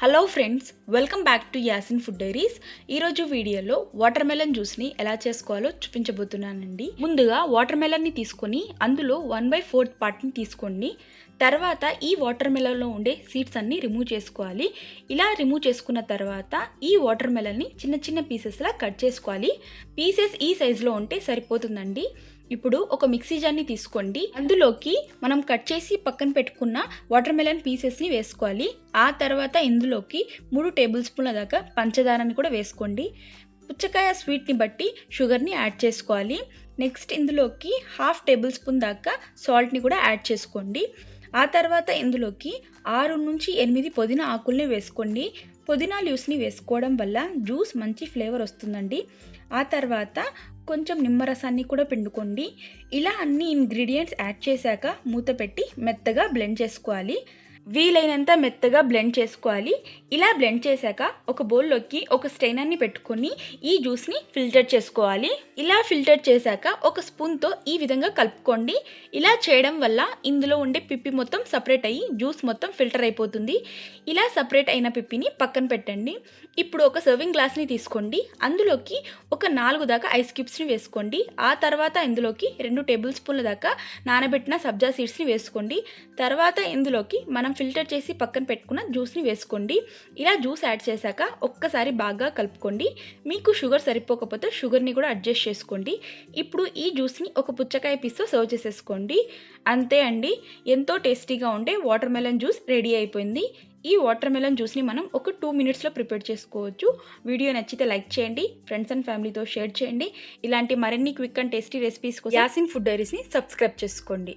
Hello friends, welcome back to Yasin food diaries. ఈరోజు వీడియోలో water melon జ్యూస్ని ఎలా చేసుకోవాలో చూపించబోతున్నానండి. ముందుగా వాటర్ మెలన్ని తీసుకొని అందులో 1/4 పార్ట్ని తీసుకోండి. తర్వాత ఈ వాటర్ మెలన్లో ఉండే సీడ్స్ అన్ని రిమూవ్ చేసుకోవాలి. ఇలా రిమూవ్ చేసుకున్న తర్వాత ఈ వాటర్ మెలన్ని చిన్న చిన్న పీసెస్లా కట్ చేసుకోవాలి. పీసెస్ ఈ సైజులో ఉంటే సరిపోతుందండి. ఇప్పుడు ఒక మిక్సీ జార్ని తీసుకోండి. అందులోకి మనం కట్ చేసి పక్కన పెట్టుకున్న వాటర్ మెలన్ పీసెస్ని వేసుకోవాలి. ఆ తర్వాత ఇందులోకి 3 టేబుల్ స్పూన్ల దాకా పంచదారని కూడా వేసుకోండి. పుచ్చకాయ స్వీట్ని బట్టి షుగర్ని యాడ్ చేసుకోవాలి. నెక్స్ట్ ఇందులోకి 1/2 టేబుల్ స్పూన్ దాకా సాల్ట్ని కూడా యాడ్ చేసుకోండి. ఆ తర్వాత ఇందులోకి 6 నుంచి 8 పుదీనా ఆకుల్ని వేసుకోండి. పుదీనా లీవ్స్ని వేసుకోవడం వల్ల జ్యూస్ మంచి ఫ్లేవర్ వస్తుందండి. ఆ తర్వాత కొంచెం నిమ్మరసాన్ని కూడా పిండుకోండి. ఇలా అన్ని ఇంగ్రీడియంట్స్ యాడ్ చేశాక మూత పెట్టి మెత్తగా బ్లెండ్ చేసుకోవాలి. వీలైనంత మెత్తగా బ్లెండ్ చేసుకోవాలి. ఇలా బ్లెండ్ చేశాక ఒక బౌల్లోకి ఒక స్ట్రైనర్ని పెట్టుకొని ఈ జ్యూస్ని ఫిల్టర్ చేసుకోవాలి. ఇలా ఫిల్టర్ చేశాక ఒక స్పూన్తో ఈ విధంగా కలుపుకోండి. ఇలా చేయడం వల్ల ఇందులో ఉండే పిప్పి మొత్తం సపరేట్ అయ్యి జ్యూస్ మొత్తం ఫిల్టర్ అయిపోతుంది. ఇలా సపరేట్ అయిన పిప్పిని పక్కన పెట్టండి. ఇప్పుడు ఒక సర్వింగ్ గ్లాస్ని తీసుకోండి. అందులోకి ఒక 4 దాకా ఐస్ క్యూబ్స్ని వేసుకోండి. ఆ తర్వాత ఇందులోకి 2 టేబుల్ స్పూన్ల దాకా నానబెట్టిన సబ్జా సీడ్స్ని వేసుకోండి. తర్వాత ఇందులోకి మనం ఫిల్టర్ చేసి పక్కన పెట్టుకున్న జ్యూస్ని వేసుకోండి. ఇలా జ్యూస్ యాడ్ చేశాక ఒక్కసారి బాగా కలుపుకోండి. మీకు షుగర్ సరిపోకపోతే షుగర్ని కూడా అడ్జస్ట్ చేసుకోండి. ఇప్పుడు ఈ జ్యూస్ని ఒక పుచ్చకాయ పీస్తో సర్వ్ చేసేసుకోండి. అంతే అండి, ఎంతో టేస్టీగా ఉండే వాటర్ మెలన్ జ్యూస్ రెడీ అయిపోయింది. ఈ వాటర్ మెలన్ జ్యూస్ని మనం ఒక 2 మినిట్స్లో ప్రిపేర్ చేసుకోవచ్చు. వీడియో నచ్చితే లైక్ చేయండి, ఫ్రెండ్స్ అండ్ ఫ్యామిలీతో షేర్ చేయండి. ఇలాంటి మరిన్ని క్విక్ అండ్ టేస్టీ రెసిపీస్ కోసం యాసిన్ ఫుడ్ డైరీస్ని సబ్స్క్రైబ్ చేసుకోండి.